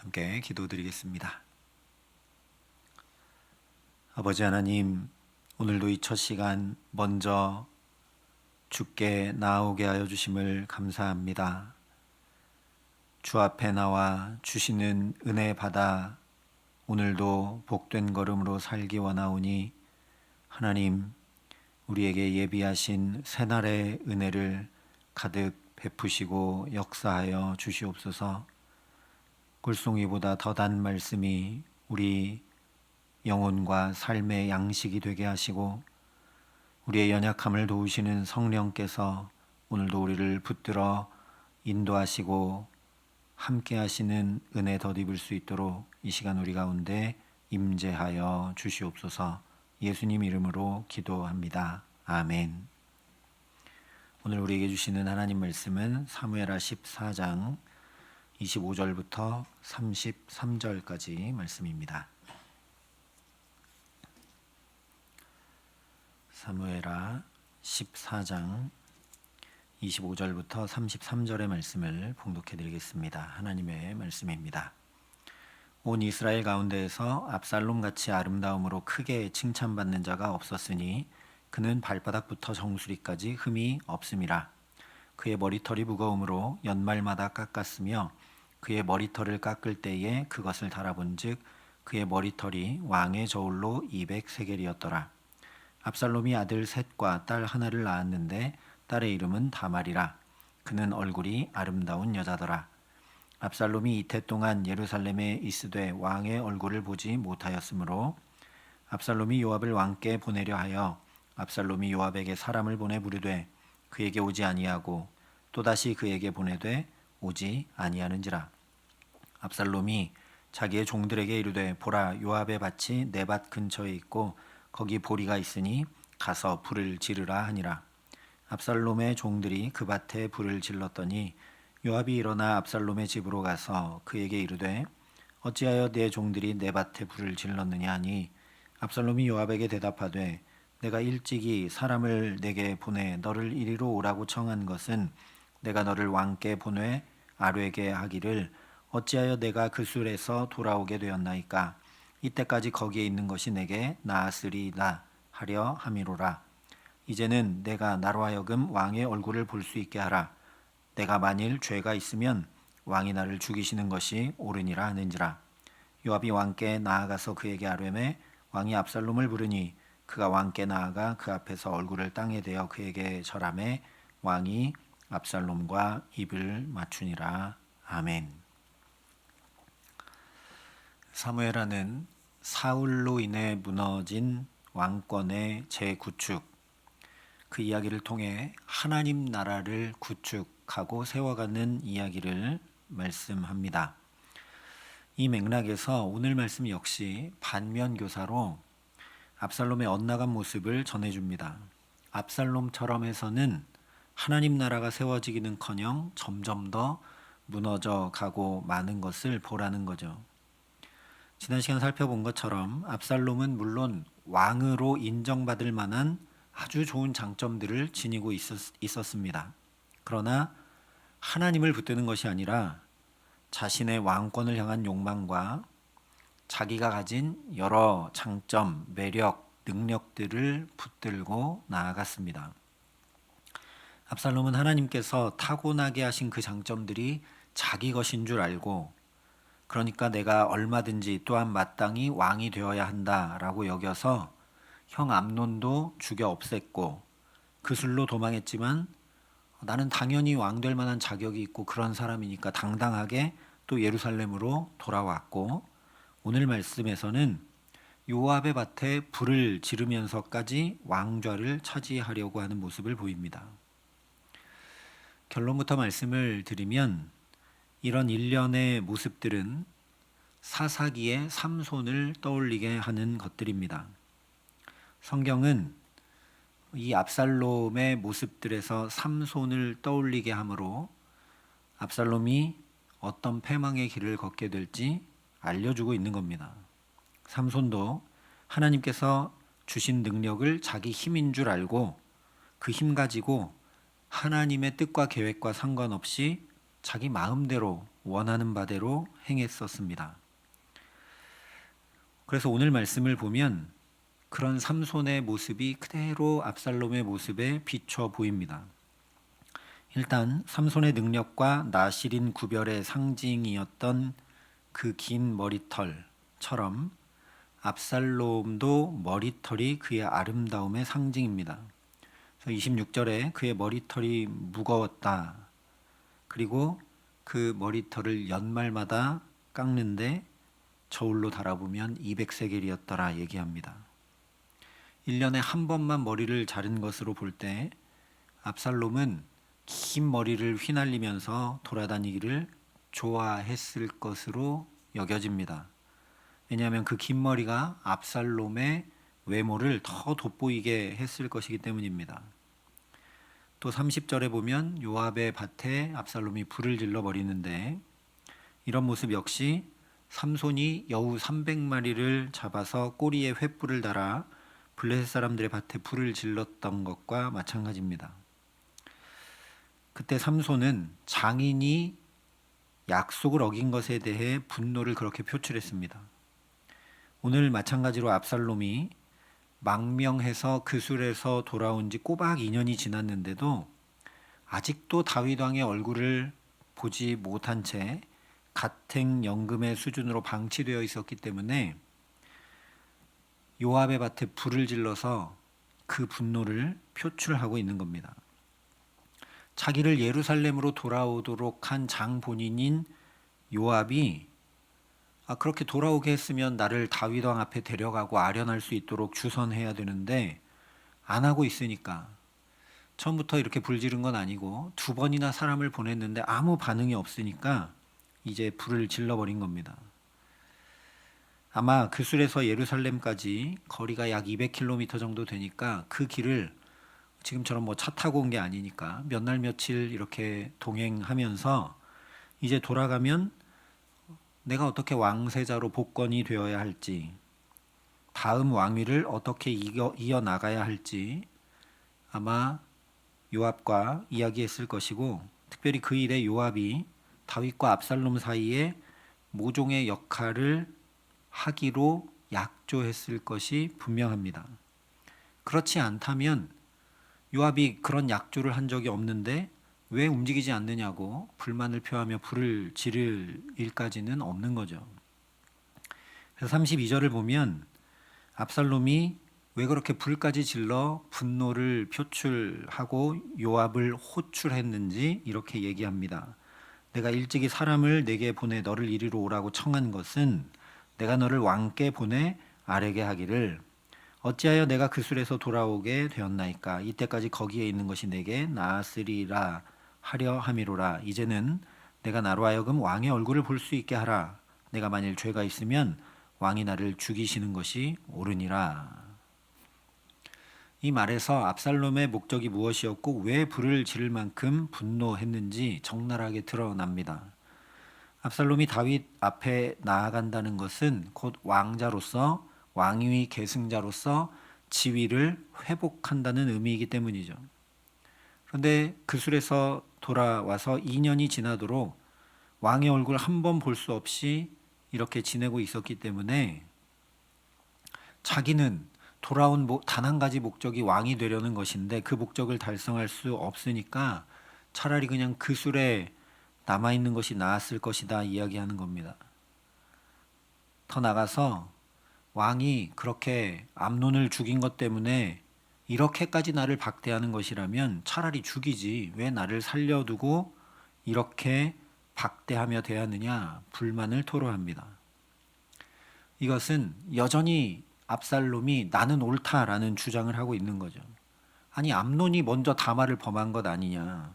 함께 기도드리겠습니다. 아버지 하나님, 오늘도 이 첫 시간 먼저 주께 나아오게 하여 주심을 감사합니다. 주 앞에 나와 주시는 은혜 받아 오늘도 복된 걸음으로 살기 원하오니 하나님, 우리에게 예비하신 새날의 은혜를 가득 베푸시고 역사하여 주시옵소서. 꿀송이보다 더단 말씀이 우리 영혼과 삶의 양식이 되게 하시고 우리의 연약함을 도우시는 성령께서 오늘도 우리를 붙들어 인도하시고 함께 하시는 은혜 덧입을 수 있도록 이 시간 우리 가운데 임재하여 주시옵소서. 예수님 이름으로 기도합니다. 아멘. 오늘 우리에게 주시는 하나님 말씀은 사무엘하 14장 25절부터 33절까지 말씀입니다. 사무엘하 14장 25절부터 33절의 말씀을 봉독해 드리겠습니다. 하나님의 말씀입니다. 온 이스라엘 가운데에서 압살롬같이 아름다움으로 크게 칭찬받는 자가 없었으니 그는 발바닥부터 정수리까지 흠이 없음이라. 그의 머리털이 무거움으로 연말마다 깎았으며 그의 머리털을 깎을 때에 그것을 달아본즉 그의 머리털이 왕의 저울로 200세겔이었더라. 압살롬이 아들 셋과 딸 하나를 낳았는데 딸의 이름은 다말이라. 그는 얼굴이 아름다운 여자더라. 압살롬이 이태 동안 예루살렘에 있으되 왕의 얼굴을 보지 못하였으므로 압살롬이 요압을 왕께 보내려 하여 압살롬이 요압에게 사람을 보내 부르되 그에게 오지 아니하고 또다시 그에게 보내되 오지 아니하는지라. 압살롬이 자기의 종들에게 이르되 보라, 요압의 밭이 내 밭 근처에 있고 거기 보리가 있으니 가서 불을 지르라 하니라. 압살롬의 종들이 그 밭에 불을 질렀더니 요압이 일어나 압살롬의 집으로 가서 그에게 이르되 어찌하여 내 종들이 내 밭에 불을 질렀느냐 하니 압살롬이 요압에게 대답하되 내가 일찍이 사람을 내게 보내 너를 이리로 오라고 청한 것은 내가 너를 왕께 보내 아뢰게 하기를 어찌하여 내가 그 술에서 돌아오게 되었나이까. 이때까지 거기에 있는 것이 내게 나았으리다 하려 함이로라. 이제는 내가 나로 하여금 왕의 얼굴을 볼 수 있게 하라. 내가 만일 죄가 있으면 왕이 나를 죽이시는 것이 옳으니라 하는지라. 요압이 왕께 나아가서 그에게 아뢰매 왕이 압살롬을 부르니 그가 왕께 나아가 그 앞에서 얼굴을 땅에 대어 그에게 절하매 왕이 압살롬과 입을 맞추니라. 아멘. 사무엘하는 사울로 인해 무너진 왕권의 재구축, 그 이야기를 통해 하나님 나라를 구축하고 세워가는 이야기를 말씀합니다. 이 맥락에서 오늘 말씀 역시 반면교사로 압살롬의 엇나간 모습을 전해줍니다. 압살롬처럼 해서는 하나님 나라가 세워지기는커녕 점점 더 무너져 가고 마는 것을 보라는 거죠. 지난 시간 살펴본 것처럼 압살롬은 물론 왕으로 인정받을 만한 아주 좋은 장점들을 지니고 있었습니다. 그러나 하나님을 붙드는 것이 아니라 자신의 왕권을 향한 욕망과 자기가 가진 여러 장점, 매력, 능력들을 붙들고 나아갔습니다. 압살롬은 하나님께서 타고나게 하신 그 장점들이 자기 것인 줄 알고, 그러니까 내가 얼마든지 또한 마땅히 왕이 되어야 한다라고 여겨서 형 암논도 죽여 없앴고 그 술로 도망했지만 나는 당연히 왕 될 만한 자격이 있고 그런 사람이니까 당당하게 또 예루살렘으로 돌아왔고, 오늘 말씀에서는 요압의 밭에 불을 지르면서까지 왕좌를 차지하려고 하는 모습을 보입니다. 결론부터 말씀을 드리면 이런 일련의 모습들은 사사기의 삼손을 떠올리게 하는 것들입니다. 성경은 이 압살롬의 모습들에서 삼손을 떠올리게 하므로 압살롬이 어떤 패망의 길을 걷게 될지 알려주고 있는 겁니다. 삼손도 하나님께서 주신 능력을 자기 힘인 줄 알고 그 힘 가지고 하나님의 뜻과 계획과 상관없이 자기 마음대로 원하는 바대로 행했었습니다. 그래서 오늘 말씀을 보면 그런 삼손의 모습이 그대로 압살롬의 모습에 비춰 보입니다. 일단 삼손의 능력과 나실인 구별의 상징이었던 그 긴 머리털처럼 압살롬도 머리털이 그의 아름다움의 상징입니다. 그래서 26절에 그의 머리털이 무거웠다. 그리고 그 머리털을 연말마다 깎는데 저울로 달아보면 200세겔이었더라 얘기합니다. 1년에 한 번만 머리를 자른 것으로 볼 때 압살롬은 긴 머리를 휘날리면서 돌아다니기를 좋아했을 것으로 여겨집니다. 왜냐하면 그 긴 머리가 압살롬의 외모를 더 돋보이게 했을 것이기 때문입니다. 또 30절에 보면 요압의 밭에 압살롬이 불을 질러 버리는데 이런 모습 역시 삼손이 여우 300마리를 잡아서 꼬리에 횃불을 달아 블레셋 사람들의 밭에 불을 질렀던 것과 마찬가지입니다. 그때 삼손은 장인이 약속을 어긴 것에 대해 분노를 그렇게 표출했습니다. 오늘 마찬가지로 압살롬이 망명해서 그술에서 돌아온 지 꼬박 2년이 지났는데도 아직도 다윗 왕의 얼굴을 보지 못한 채 가택연금의 수준으로 방치되어 있었기 때문에 요압의 밭에 불을 질러서 그 분노를 표출하고 있는 겁니다. 자기를 예루살렘으로 돌아오도록 한 장본인인 요압이 그렇게 돌아오게 했으면 나를 다윗 왕 앞에 데려가고 아련할 수 있도록 주선해야 되는데 안 하고 있으니까 처음부터 이렇게 불 지른 건 아니고 2번이나 사람을 보냈는데 아무 반응이 없으니까 이제 불을 질러버린 겁니다. 아마 그술에서 예루살렘까지 거리가 약 200km 정도 되니까 그 길을 지금처럼 뭐 차 타고 온 게 아니니까 몇 날 며칠 이렇게 동행하면서 이제 돌아가면 내가 어떻게 왕세자로 복권이 되어야 할지, 다음 왕위를 어떻게 이어나가야 할지 아마 요압과 이야기했을 것이고, 특별히 그 일에 요압이 다윗과 압살롬 사이에 모종의 역할을 하기로 약조했을 것이 분명합니다. 그렇지 않다면 요압이 그런 약조를 한 적이 없는데 왜 움직이지 않느냐고 불만을 표하며 불을 지를 일까지는 없는 거죠. 그래서 32절을 보면 압살롬이 왜 그렇게 불까지 질러 분노를 표출하고 요압을 호출했는지 이렇게 얘기합니다. 내가 일찍이 사람을 내게 보내 너를 이리로 오라고 청한 것은 내가 너를 왕께 보내 아뢰게 하기를 어찌하여 내가 그술에서 돌아오게 되었나이까. 이때까지 거기에 있는 것이 내게 나았으리라 하려 함이로라. 이제는 내가 나로 하여금 왕의 얼굴을 볼 수 있게 하라. 내가 만일 죄가 있으면 왕이 나를 죽이시는 것이 옳으니라. 이 말에서 압살롬의 목적이 무엇이었고 왜 불을 지를 만큼 분노했는지 적나라하게 드러납니다. 압살롬이 다윗 앞에 나아간다는 것은 곧 왕자로서 왕위 계승자로서 지위를 회복한다는 의미이기 때문이죠. 그런데 그술에서 돌아와서 2년이 지나도록 왕의 얼굴 한 번 볼 수 없이 이렇게 지내고 있었기 때문에 자기는 돌아온 단 한 가지 목적이 왕이 되려는 것인데 그 목적을 달성할 수 없으니까 차라리 그냥 그술에 남아있는 것이 나았을 것이다 이야기하는 겁니다. 더 나가서 왕이 그렇게 암논을 죽인 것 때문에 이렇게까지 나를 박대하는 것이라면 차라리 죽이지 왜 나를 살려두고 이렇게 박대하며 대하느냐 불만을 토로합니다. 이것은 여전히 압살롬이 나는 옳다라는 주장을 하고 있는 거죠. 아니 암논이 먼저 다말을 범한 것 아니냐.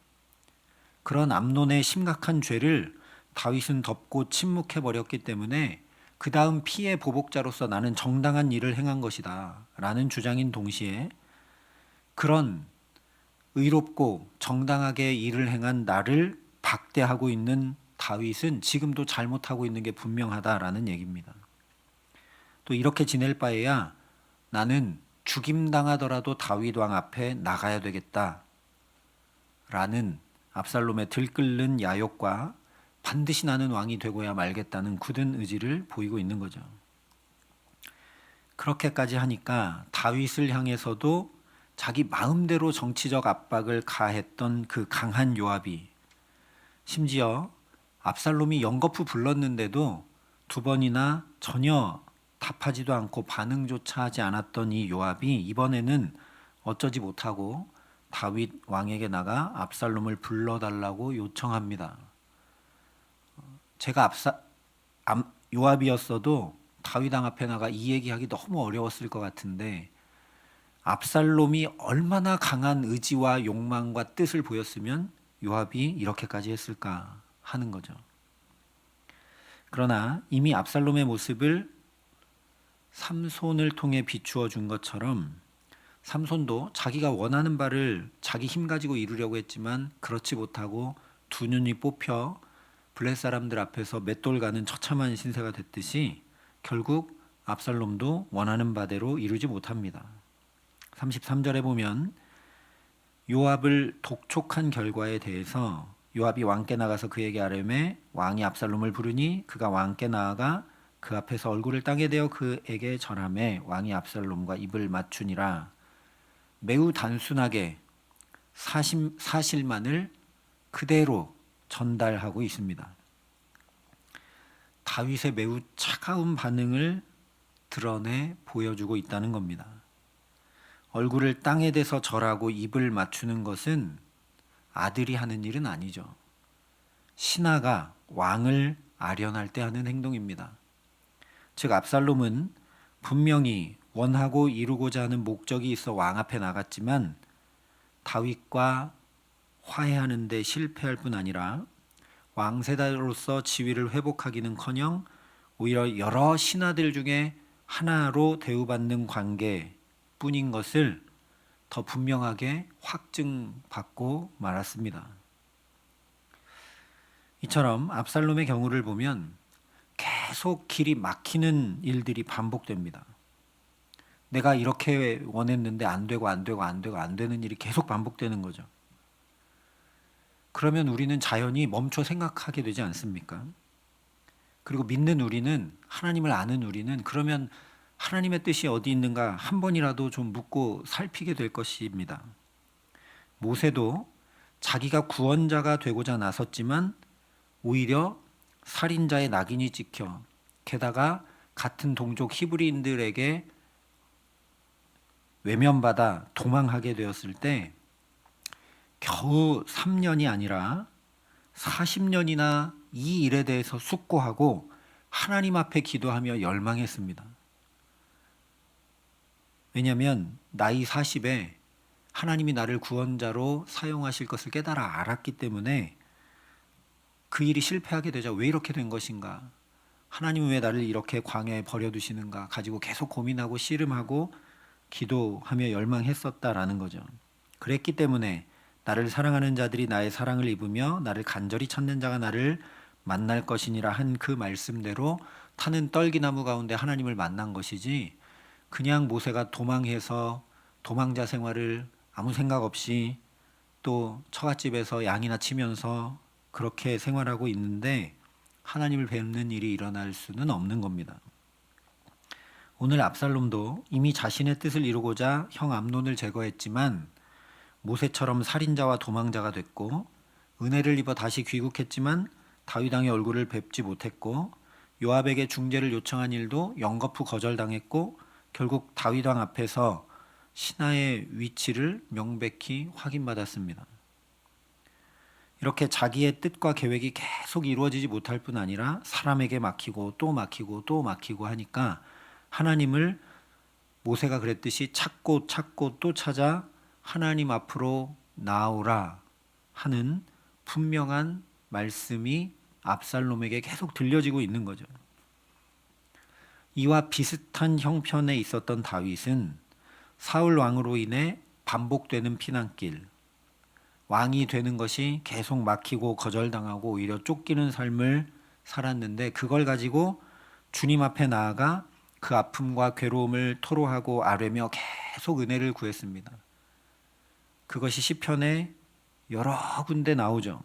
그런 암논의 심각한 죄를 다윗은 덮고 침묵해버렸기 때문에 그 다음 피해 보복자로서 나는 정당한 일을 행한 것이다 라는 주장인 동시에 그런 의롭고 정당하게 일을 행한 나를 박대하고 있는 다윗은 지금도 잘못하고 있는 게 분명하다라는 얘기입니다. 또 이렇게 지낼 바에야 나는 죽임당하더라도 다윗 왕 앞에 나가야 되겠다 라는 압살롬의 들끓는 야욕과 반드시 나는 왕이 되고야 말겠다는 굳은 의지를 보이고 있는 거죠. 그렇게까지 하니까 다윗을 향해서도 자기 마음대로 정치적 압박을 가했던 그 강한 요압이, 심지어 압살롬이 연거푸 불렀는데도 2번이나 전혀 답하지도 않고 반응조차 하지 않았던 이 요압이 이번에는 어쩌지 못하고 다윗 왕에게 나가 압살롬을 불러달라고 요청합니다. 제가 요압이었어도 다윗 왕 앞에 나가 이 얘기하기 너무 어려웠을 것 같은데, 압살롬이 얼마나 강한 의지와 욕망과 뜻을 보였으면 요압이 이렇게까지 했을까 하는 거죠. 그러나 이미 압살롬의 모습을 삼손을 통해 비추어 준 것처럼 삼손도 자기가 원하는 바를 자기 힘 가지고 이루려고 했지만 그렇지 못하고 2눈이 뽑혀 블레 사람들 앞에서 맷돌 가는 처참한 신세가 됐듯이 결국 압살롬도 원하는 바대로 이루지 못합니다. 33절에 보면 요압을 독촉한 결과에 대해서 요압이 왕께 나가서 그에게 아뢰매 왕이 압살롬을 부르니 그가 왕께 나아가 그 앞에서 얼굴을 땅에 대어 그에게 절하매 왕이 압살롬과 입을 맞추니라. 매우 단순하게 사실만을 그대로 전달하고 있습니다. 다윗의 매우 차가운 반응을 드러내 보여주고 있다는 겁니다. 얼굴을 땅에 대서 절하고 입을 맞추는 것은 아들이 하는 일은 아니죠. 신하가 왕을 아련할 때 하는 행동입니다. 즉 압살롬은 분명히 원하고 이루고자 하는 목적이 있어 왕 앞에 나갔지만 다윗과 화해하는 데 실패할 뿐 아니라 왕세자로서 지위를 회복하기는커녕 오히려 여러 신하들 중에 하나로 대우받는 관계뿐인 것을 더 분명하게 확증받고 말았습니다. 이처럼 압살롬의 경우를 보면 계속 길이 막히는 일들이 반복됩니다. 내가 이렇게 원했는데 안 되고 안 되는 일이 계속 반복되는 거죠. 그러면 우리는 자연히 멈춰 생각하게 되지 않습니까? 그리고 믿는 우리는, 하나님을 아는 우리는 그러면 하나님의 뜻이 어디 있는가 한 번이라도 좀 묻고 살피게 될 것입니다. 모세도 자기가 구원자가 되고자 나섰지만 오히려 살인자의 낙인이 찍혀, 게다가 같은 동족 히브리인들에게 외면받아 도망하게 되었을 때 겨우 3년이 아니라 40년이나 이 일에 대해서 숙고하고 하나님 앞에 기도하며 열망했습니다. 왜냐하면 나이 40에 하나님이 나를 구원자로 사용하실 것을 깨달아 알았기 때문에 그 일이 실패하게 되자 왜 이렇게 된 것인가, 하나님은 왜 나를 이렇게 광야에 버려두시는가 가지고 계속 고민하고 씨름하고 기도하며 열망했었다라는 거죠. 그랬기 때문에 나를 사랑하는 자들이 나의 사랑을 입으며 나를 간절히 찾는 자가 나를 만날 것이니라 한 그 말씀대로 타는 떨기나무 가운데 하나님을 만난 것이지, 그냥 모세가 도망해서 도망자 생활을 아무 생각 없이 또 처갓집에서 양이나 치면서 그렇게 생활하고 있는데 하나님을 뵙는 일이 일어날 수는 없는 겁니다. 오늘 압살롬도 이미 자신의 뜻을 이루고자 형 암논을 제거했지만 모세처럼 살인자와 도망자가 됐고, 은혜를 입어 다시 귀국했지만 다윗 왕의 얼굴을 뵙지 못했고, 요압에게 중재를 요청한 일도 연거푸 거절당했고, 결국 다윗 왕 앞에서 신하의 위치를 명백히 확인받았습니다. 이렇게 자기의 뜻과 계획이 계속 이루어지지 못할 뿐 아니라 사람에게 막히고 또 막히고 또 막히고 하니까 하나님을 모세가 그랬듯이 찾고 또 찾아 하나님 앞으로 나오라 하는 분명한 말씀이 압살롬에게 계속 들려지고 있는 거죠. 이와 비슷한 형편에 있었던 다윗은 사울 왕으로 인해 반복되는 피난길, 왕이 되는 것이 계속 막히고 거절당하고 오히려 쫓기는 삶을 살았는데, 그걸 가지고 주님 앞에 나아가 그 아픔과 괴로움을 토로하고 아뢰며 계속 은혜를 구했습니다. 그것이 시편에 여러 군데 나오죠.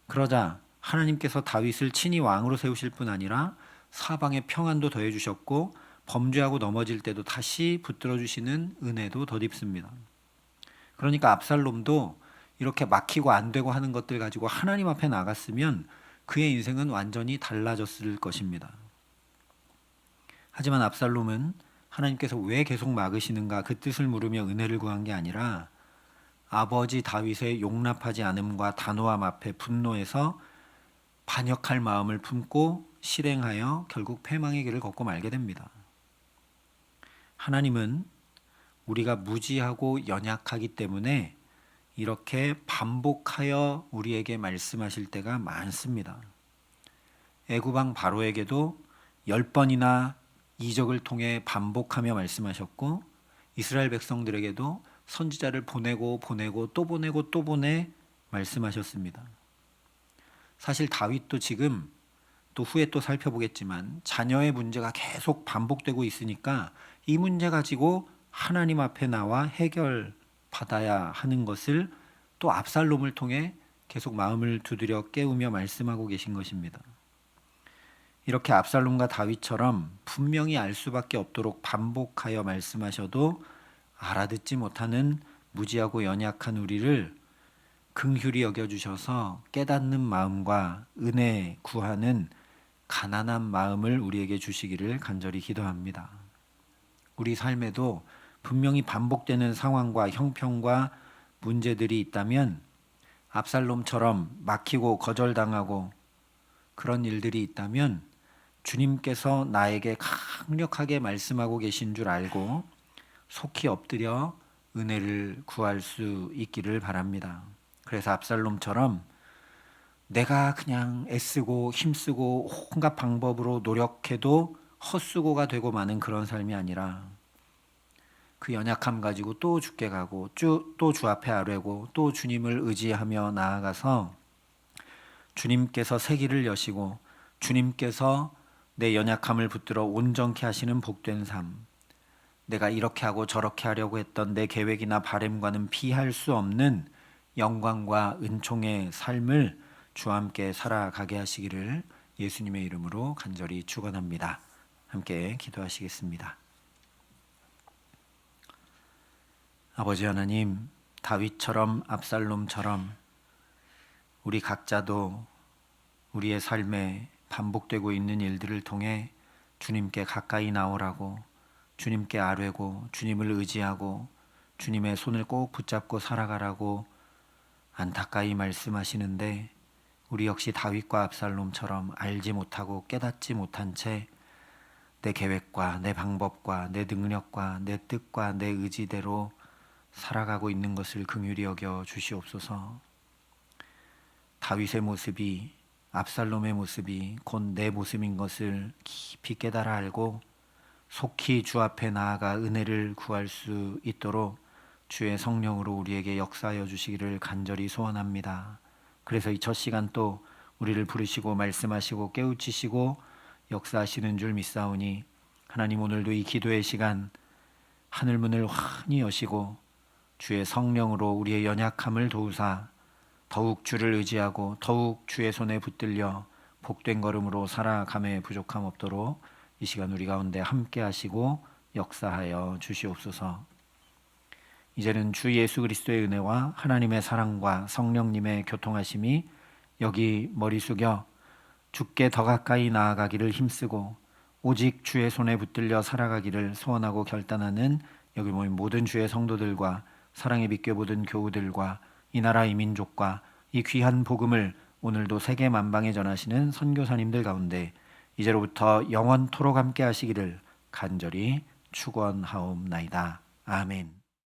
그러자 하나님께서 다윗을 친히 왕으로 세우실 뿐 아니라 사방에 평안도 더해 주셨고 범죄하고 넘어질 때도 다시 붙들어 주시는 은혜도 덧입습니다. 그러니까 압살롬도 이렇게 막히고 안 되고 하는 것들 가지고 하나님 앞에 나갔으면 그의 인생은 완전히 달라졌을 것입니다. 하지만 압살롬은 하나님께서 왜 계속 막으시는가 그 뜻을 물으며 은혜를 구한 게 아니라 아버지 다윗의 용납하지 않음과 단호함 앞에 분노해서 반역할 마음을 품고 실행하여 결국 패망의 길을 걷고 말게 됩니다. 하나님은 우리가 무지하고 연약하기 때문에 이렇게 반복하여 우리에게 말씀하실 때가 많습니다. 애굽왕 바로에게도 10번이나 이적을 통해 반복하며 말씀하셨고 이스라엘 백성들에게도 선지자를 보내고 또 보내고 또 보내 말씀하셨습니다. 사실 다윗도 지금 또 후에 또 살펴보겠지만 자녀의 문제가 계속 반복되고 있으니까 이 문제 가지고 하나님 앞에 나와 해결받아야 하는 것을 또 압살롬을 통해 계속 마음을 두드려 깨우며 말씀하고 계신 것입니다. 이렇게 압살롬과 다윗처럼 분명히 알 수밖에 없도록 반복하여 말씀하셔도 알아듣지 못하는 무지하고 연약한 우리를 긍휼히 여겨주셔서 깨닫는 마음과 은혜 구하는 가난한 마음을 우리에게 주시기를 간절히 기도합니다. 우리 삶에도 분명히 반복되는 상황과 형편과 문제들이 있다면 압살롬처럼 막히고 거절당하고 그런 일들이 있다면 주님께서 나에게 강력하게 말씀하고 계신 줄 알고 속히 엎드려 은혜를 구할 수 있기를 바랍니다. 그래서 압살롬처럼 내가 그냥 애쓰고 힘쓰고 온갖 방법으로 노력해도 헛수고가 되고 마는 그런 삶이 아니라 그 연약함 가지고 또 주께 가고 또 주 앞에 아뢰고 또 주님을 의지하며 나아가서 주님께서 새 길을 여시고 주님께서 내 연약함을 붙들어 온전케 하시는 복된 삶, 내가 이렇게 하고 저렇게 하려고 했던 내 계획이나 바램과는 비할 수 없는 영광과 은총의 삶을 주와 함께 살아가게 하시기를 예수님의 이름으로 간절히 축원합니다. 함께 기도하시겠습니다. 아버지 하나님, 다윗처럼 압살롬처럼 우리 각자도 우리의 삶에 반복되고 있는 일들을 통해 주님께 가까이 나오라고, 주님께 아뢰고 주님을 의지하고 주님의 손을 꼭 붙잡고 살아가라고 안타까이 말씀하시는데 우리 역시 다윗과 압살롬처럼 알지 못하고 깨닫지 못한 채 내 계획과 내 방법과 내 능력과 내 뜻과 내 의지대로 살아가고 있는 것을 긍휼히 여겨 주시옵소서. 다윗의 모습이 압살롬의 모습이 곧 내 모습인 것을 깊이 깨달아 알고 속히 주 앞에 나아가 은혜를 구할 수 있도록 주의 성령으로 우리에게 역사하여 주시기를 간절히 소원합니다. 그래서 이 첫 시간 또 우리를 부르시고 말씀하시고 깨우치시고 역사하시는 줄 믿사오니 하나님 오늘도 이 기도의 시간 하늘문을 환히 여시고 주의 성령으로 우리의 연약함을 도우사 더욱 주를 의지하고 더욱 주의 손에 붙들려 복된 걸음으로 살아감에 부족함 없도록 이 시간 우리 가운데 함께 하시고 역사하여 주시옵소서. 이제는 주 예수 그리스도의 은혜와 하나님의 사랑과 성령님의 교통하심이 여기 머리 숙여 주께 더 가까이 나아가기를 힘쓰고 오직 주의 손에 붙들려 살아가기를 소원하고 결단하는 여기 모인 모든 주의 성도들과 사랑의 빛교 모든 교우들과 이 나라 이 민족과 이 귀한 복음을 오늘도 세계 만방에 전하시는 선교사님들 가운데 이제로부터 영원토록 함께 하시기를 간절히 축원하옵나이다. 아멘.